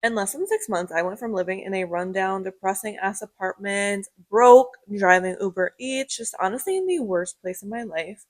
In less than 6 months, I went from living in a rundown, depressing ass apartment, broke, driving Uber Eats, just honestly in the worst place in my life,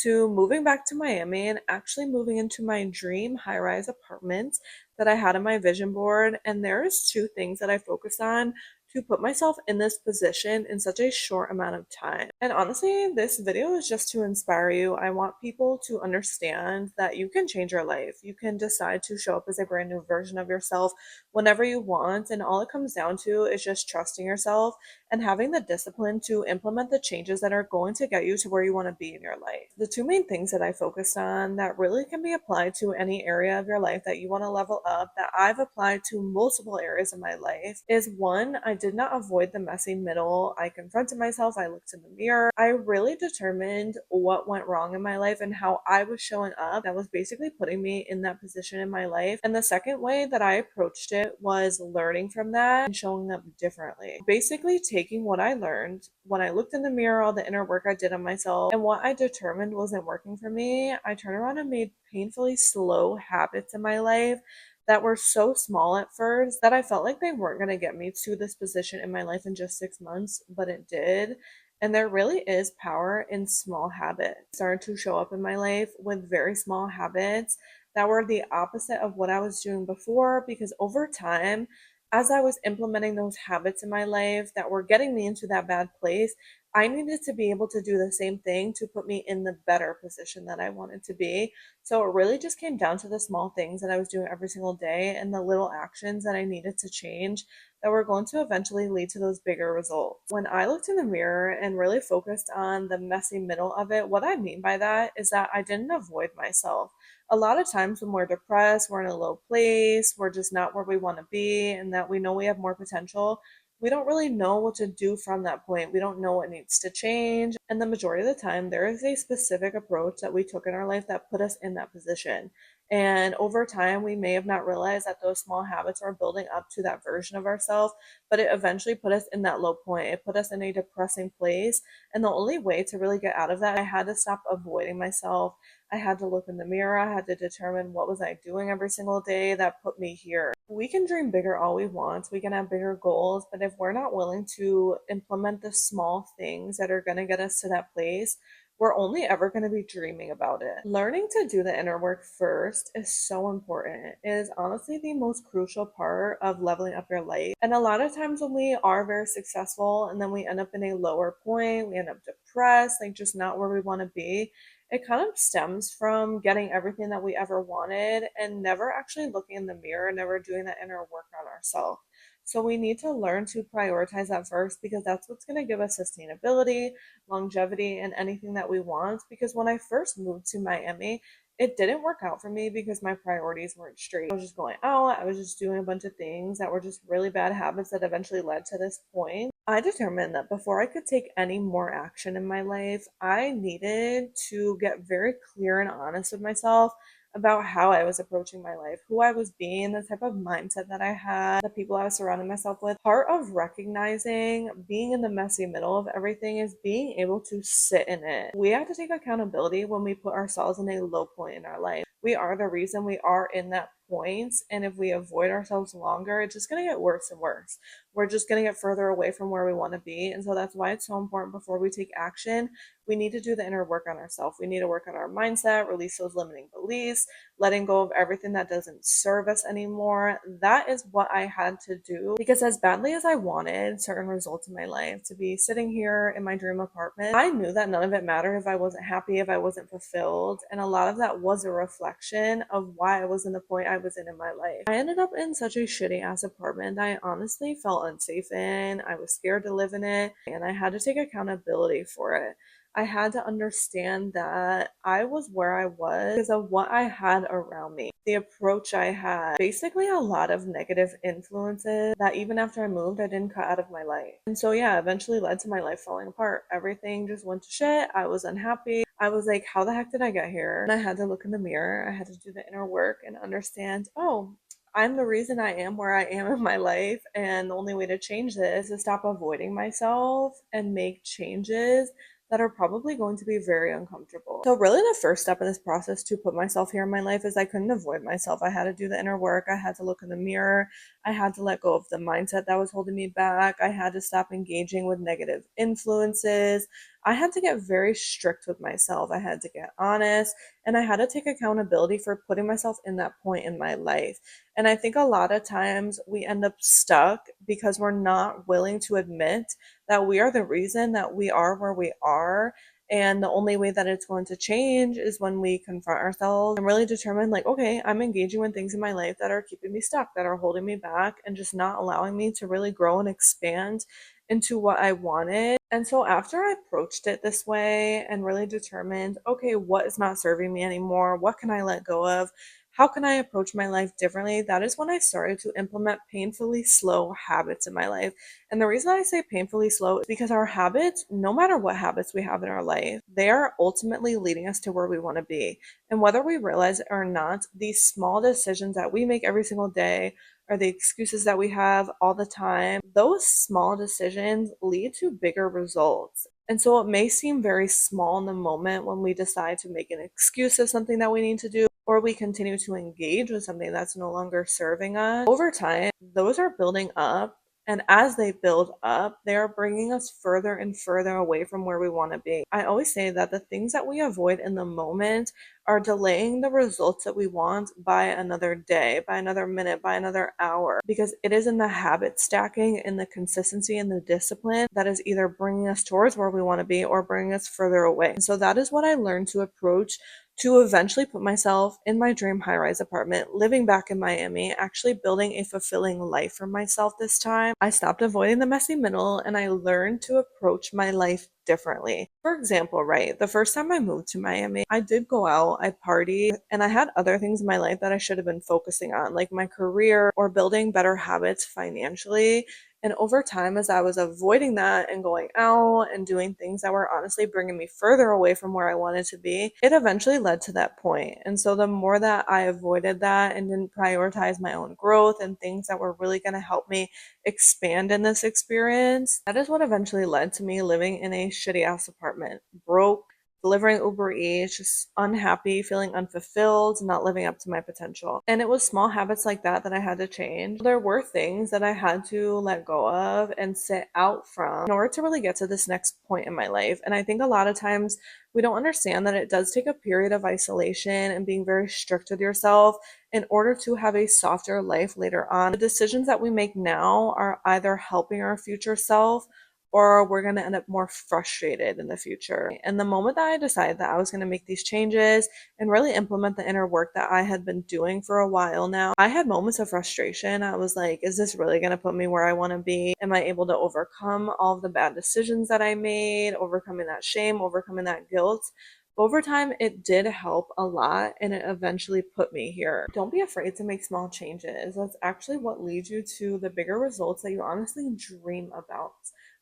to moving back to Miami and actually moving into my dream high rise apartment that I had on my vision board. And there's two things that I focused on to put myself in this position in such a short amount of time. And honestly, this video is just to inspire you. I want people to understand that you can change your life. You can decide to show up as a brand new version of yourself whenever you want. And all it comes down to is just trusting yourself and having the discipline to implement the changes that are going to get you to where you want to be in your life. The two main things that I focused on that really can be applied to any area of your life that you want to level up, that I've applied to multiple areas of my life, is one, I did not avoid the messy middle. I confronted myself, I looked in the mirror, I really determined what went wrong in my life and how I was showing up. That was basically putting me in that position in my life. And the second way that I approached it was learning from that and showing up differently. Basically, taking what I learned when I looked in the mirror, all the inner work I did on myself, and what I determined wasn't working for me, I turned around and made painfully slow habits in my life that were so small at first that I felt like they weren't going to get me to this position in my life in just 6 months, but it did. And there really is power in small habits. I started to show up in my life with very small habits that were the opposite of what I was doing before, because over time, as I was implementing those habits in my life that were getting me into that bad place, I needed to be able to do the same thing to put me in the better position that I wanted to be. So it really just came down to the small things that I was doing every single day and the little actions that I needed to change that were going to eventually lead to those bigger results. When I looked in the mirror and really focused on the messy middle of it, what I mean by that is that I didn't avoid myself. A lot of times when we're depressed, we're in a low place, we're just not where we want to be, and that we know we have more potential, we don't really know what to do from that point. We don't know what needs to change. And the majority of the time, there is a specific approach that we took in our life that put us in that position. And over time, we may have not realized that those small habits are building up to that version of ourselves, but it eventually put us in that low point. It put us in a depressing place. And the only way to really get out of that, I had to stop avoiding myself. I had to look in the mirror. I had to determine what was I doing every single day that put me here. We can dream bigger all we want. We can have bigger goals, but if we're not willing to implement the small things that are going to get us to that place, we're only ever going to be dreaming about it. Learning to do the inner work first is so important. It is honestly the most crucial part of leveling up your life. And a lot of times when we are very successful and then we end up in a lower point, we end up depressed, like just not where we want to be, it kind of stems from getting everything that we ever wanted and never actually looking in the mirror, never doing that inner work on ourselves. So we need to learn to prioritize that first, because that's what's going to give us sustainability, longevity, and anything that we want. Because when I first moved to Miami, it didn't work out for me because my priorities weren't straight. I was just going out, I was just doing a bunch of things that were just really bad habits that eventually led to this point. I determined that before I could take any more action in my life, I needed to get very clear and honest with myself about how I was approaching my life, who I was being, the type of mindset that I had, the people I was surrounding myself with. Part of recognizing being in the messy middle of everything is being able to sit in it. We have to take accountability when we put ourselves in a low point in our life. We are the reason we are in that point, and if we avoid ourselves longer, it's just going to get worse and worse. We're just going to get further away from where we want to be. And so that's why it's so important before we take action, we need to do the inner work on ourselves. We need to work on our mindset, release those limiting beliefs, letting go of everything that doesn't serve us anymore. That is what I had to do, because as badly as I wanted certain results in my life, to be sitting here in my dream apartment, I knew that none of it mattered if I wasn't happy, if I wasn't fulfilled. And a lot of that was a reflection of why I was in the point I was in my life. I ended up in such a shitty ass apartment that I honestly felt unsafe in. I was scared to live in it, and I had to take accountability for it. I had to understand that I was where I was because of what I had around me, the approach I had, basically a lot of negative influences that even after I moved, I didn't cut out of my life. And so, yeah, eventually led to my life falling apart. Everything just went to shit. I was unhappy. I was like, how the heck did I get here? And I had to look in the mirror. I had to do the inner work and understand, oh, I'm the reason I am where I am in my life. And the only way to change this is to stop avoiding myself and make changes that are probably going to be very uncomfortable. So really the first step in this process to put myself here in my life is I couldn't avoid myself. I had to do the inner work. I had to look in the mirror. I had to let go of the mindset that was holding me back. I had to stop engaging with negative influences. I had to get very strict with myself. I had to get honest and I had to take accountability for putting myself in that point in my life. And I think a lot of times we end up stuck because we're not willing to admit that we are the reason that we are where we are. And the only way that it's going to change is when we confront ourselves and really determine, like, okay, I'm engaging with things in my life that are keeping me stuck, that are holding me back, and just not allowing me to really grow and expand into what I wanted. And so after I approached it this way and really determined, okay, what is not serving me anymore? What can I let go of? How can I approach my life differently? That is when I started to implement painfully slow habits in my life. And the reason I say painfully slow is because our habits, no matter what habits we have in our life, they are ultimately leading us to where we want to be. And whether we realize it or not, these small decisions that we make every single day or the excuses that we have all the time, those small decisions lead to bigger results. And so it may seem very small in the moment when we decide to make an excuse of something that we need to do, or we continue to engage with something that's no longer serving us. Over time, those are building up. And as they build up, they are bringing us further and further away from where we want to be. I always say that the things that we avoid in the moment are delaying the results that we want by another day, by another minute, by another hour, because it is in the habit stacking and the consistency and the discipline that is either bringing us towards where we want to be or bringing us further away. And so that is what I learned to approach to eventually put myself in my dream high rise apartment, living back in Miami, actually building a fulfilling life for myself this time. I stopped avoiding the messy middle and I learned to approach my life differently. For example, right, the first time I moved to Miami, I did go out, I partied, and I had other things in my life that I should have been focusing on, like my career or building better habits financially. And over time, as I was avoiding that and going out and doing things that were honestly bringing me further away from where I wanted to be, it eventually led to that point. And so the more that I avoided that and didn't prioritize my own growth and things that were really going to help me expand in this experience, that is what eventually led to me living in a shitty ass apartment, broke, delivering Uber Eats, just unhappy, feeling unfulfilled, not living up to my potential. And it was small habits like that that I had to change. There were things that I had to let go of and sit out from in order to really get to this next point in my life. And I think a lot of times we don't understand that it does take a period of isolation and being very strict with yourself in order to have a softer life later on. The decisions that we make now are either helping our future self or we're going to end up more frustrated in the future. And the moment that I decided that I was going to make these changes and really implement the inner work that I had been doing for a while now, I had moments of frustration. I was like, is this really going to put me where I want to be? Am I able to overcome all of the bad decisions that I made, overcoming that shame, overcoming that guilt? Over time, it did help a lot and it eventually put me here. Don't be afraid to make small changes. That's actually what leads you to the bigger results that you honestly dream about.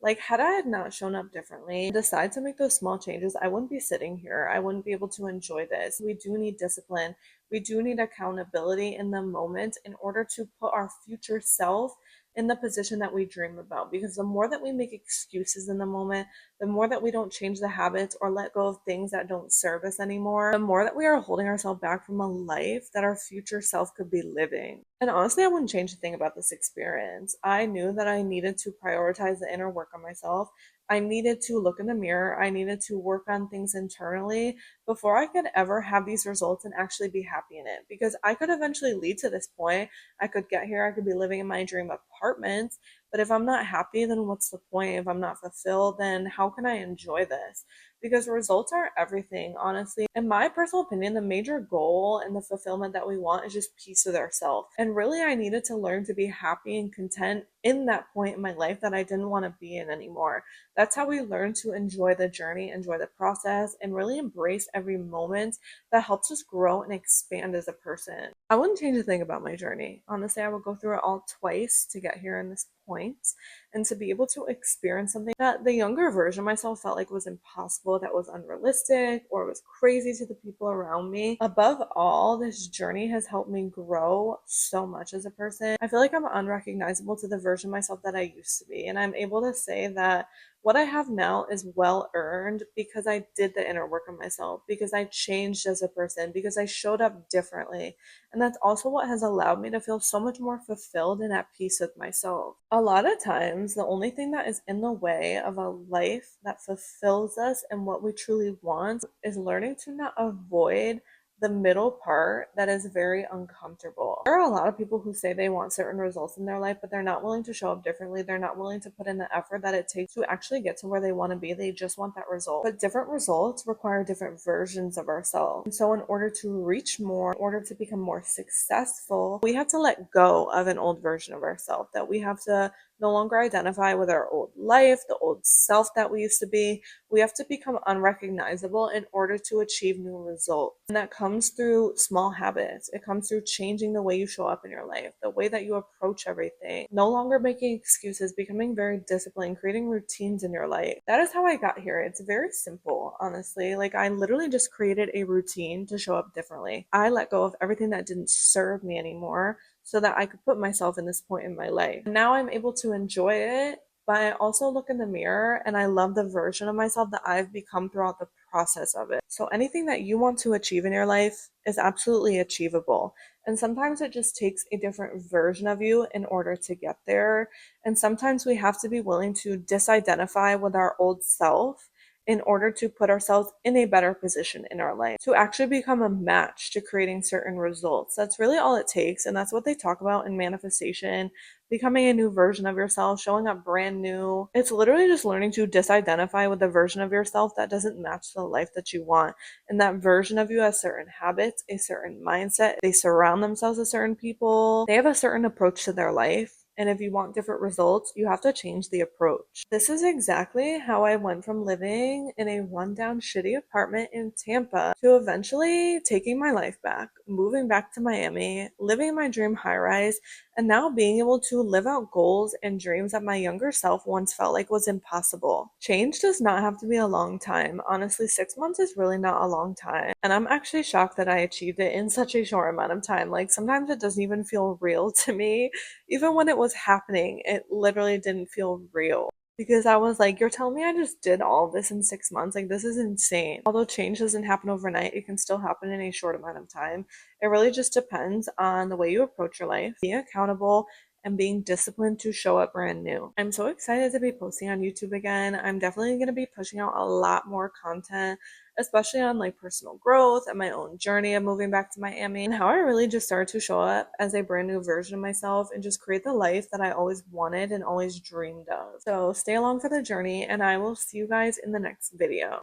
Like, had I had not shown up differently, decide to make those small changes, I wouldn't be sitting here. I wouldn't be able to enjoy this. We do need discipline. We do need accountability in the moment in order to put our future self in the position that we dream about. Because the more that we make excuses in the moment, the more that we don't change the habits or let go of things that don't serve us anymore, the more that we are holding ourselves back from a life that our future self could be living. And honestly, I wouldn't change a thing about this experience. I knew that I needed to prioritize the inner work on myself. I needed to look in the mirror. I needed to work on things internally before I could ever have these results and actually be happy in it. Because I could eventually lead to this point. I could get here, I could be living in my dream apartment. But if I'm not happy, then what's the point? If I'm not fulfilled, then how can I enjoy this? Because results are everything, honestly. In my personal opinion, the major goal and the fulfillment that we want is just peace with ourselves. And really, I needed to learn to be happy and content in that point in my life that I didn't want to be in anymore. That's how we learn to enjoy the journey, enjoy the process, and really embrace every moment that helps us grow and expand as a person. I wouldn't change a thing about my journey. Honestly, I would go through it all twice to get here in this points, and to be able to experience something that the younger version of myself felt like was impossible, that was unrealistic, or was crazy to the people around me. Above all, this journey has helped me grow so much as a person. I feel like I'm unrecognizable to the version of myself that I used to be, and I'm able to say that what I have now is well earned because I did the inner work on myself, because I changed as a person, because I showed up differently. And that's also what has allowed me to feel so much more fulfilled and at peace with myself. A lot of times, the only thing that is in the way of a life that fulfills us and what we truly want is learning to not avoid the middle part that is very uncomfortable. There are a lot of people who say they want certain results in their life, but they're not willing to show up differently. They're not willing to put in the effort that it takes to actually get to where they want to be. They just want that result. But different results require different versions of ourselves. And so in order to reach more, in order to become more successful, we have to let go of an old version of ourselves, that we have to no longer identify with our old life, the old self that we used to be. We have to become unrecognizable in order to achieve new results. And that comes through small habits. It comes through changing the way you show up in your life, the way that you approach everything, no longer making excuses, becoming very disciplined, creating routines in your life. That is how I got here. It's very simple, honestly. Like, I literally just created a routine to show up differently. I let go of everything that didn't serve me anymore so that I could put myself in this point in my life. Now I'm able to enjoy it, but I also look in the mirror and I love the version of myself that I've become throughout the process of it. So anything that you want to achieve in your life is absolutely achievable. And sometimes it just takes a different version of you in order to get there. And sometimes we have to be willing to disidentify with our old self in order to put ourselves in a better position in our life, to actually become a match to creating certain results. That's really all it takes. And that's what they talk about in manifestation, becoming a new version of yourself, showing up brand new. It's literally just learning to disidentify with the version of yourself that doesn't match the life that you want. And that version of you has certain habits, a certain mindset. They surround themselves with certain people. They have a certain approach to their life. And if you want different results, you have to change the approach. This is exactly how I went from living in a rundown, shitty apartment in Tampa to eventually taking my life back, moving back to Miami, living my dream high rise, and now being able to live out goals and dreams that my younger self once felt like was impossible. Change does not have to be a long time. Honestly, 6 months is really not a long time. And I'm actually shocked that I achieved it in such a short amount of time. Like, sometimes it doesn't even feel real to me. Even when it was happening, it literally didn't feel real. Because I was like, you're telling me I just did all this in 6 months? Like, this is insane. Although change doesn't happen overnight, it can still happen in a short amount of time. It really just depends on the way you approach your life, being accountable, and being disciplined to show up brand new. I'm so excited to be posting on YouTube again. I'm definitely going to be pushing out a lot more content, especially on like personal growth and my own journey of moving back to Miami, and how I really just started to show up as a brand new version of myself and just create the life that I always wanted and always dreamed of. So stay along for the journey, and I will see you guys in the next video.